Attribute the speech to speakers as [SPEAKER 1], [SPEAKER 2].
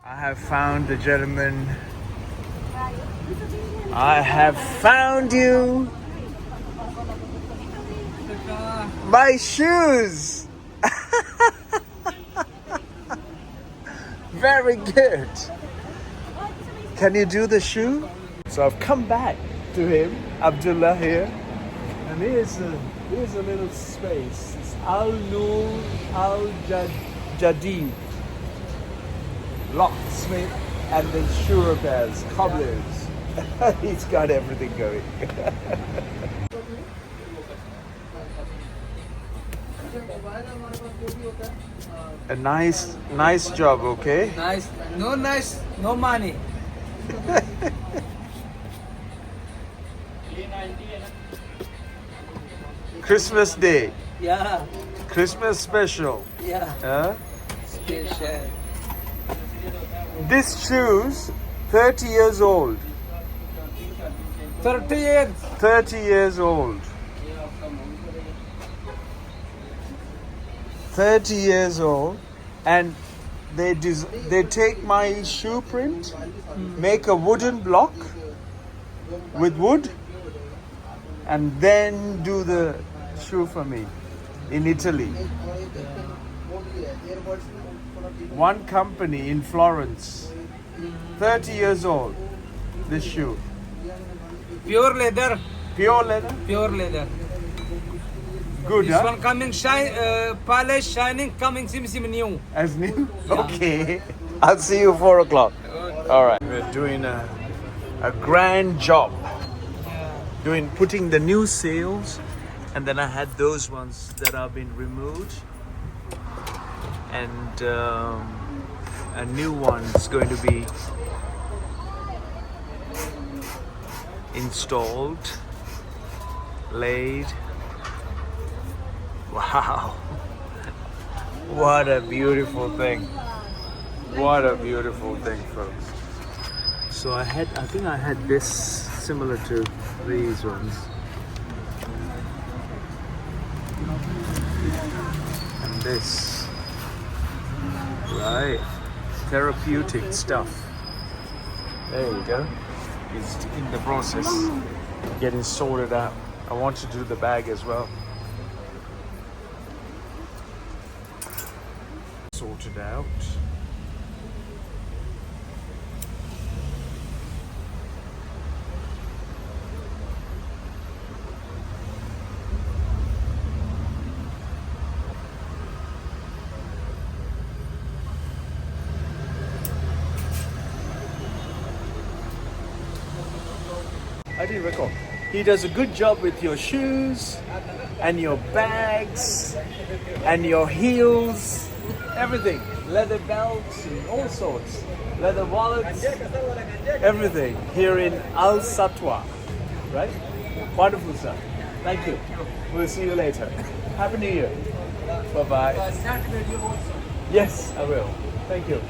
[SPEAKER 1] I have found the gentleman. I have found you. My shoes. Very good. Can you do the shoe? So I've come back to him, Abdullah here. And here's a little space. It's Al Noor Al Jadid. Locksmith and then shoe repairs, cobblers. He's got everything going. A nice job, okay?
[SPEAKER 2] Nice, no money.
[SPEAKER 1] Christmas Day,
[SPEAKER 2] Yeah,
[SPEAKER 1] Christmas special.
[SPEAKER 2] yeah.
[SPEAKER 1] Huh?
[SPEAKER 2] Special.
[SPEAKER 1] This shoes, 30 years old.
[SPEAKER 2] 30 years.
[SPEAKER 1] 30 years old. 30 years old, and they take my shoe print, make a wooden block with wood, and then do the shoe for me in Italy. One company in Florence, 30 years old, this shoe.
[SPEAKER 2] Pure leather.
[SPEAKER 1] Pure leather?
[SPEAKER 2] Pure leather.
[SPEAKER 1] Good,
[SPEAKER 2] This
[SPEAKER 1] huh?
[SPEAKER 2] one coming polish, shining, coming sim new.
[SPEAKER 1] As new? Okay. I'll see you 4 o'clock. All right. We're doing a grand job. Putting the new sails, and then I had those ones that have been removed, and a new one is going to be installed, laid. Wow, what a beautiful thing. What a beautiful thing, folks. So I think I had this similar to these ones. And this. Right. Therapeutic stuff. There you go. It's in the process. Getting sorted out. I want to do the bag as well. Sorted out. I didn't recall. He does a good job with your shoes and your bags and your heels, everything. Leather belts and all sorts. Leather wallets, everything here in Al Satwa. Right? Wonderful stuff. Thank you. We'll see you later. Happy New Year. Bye-bye. Yes, I will. Thank you.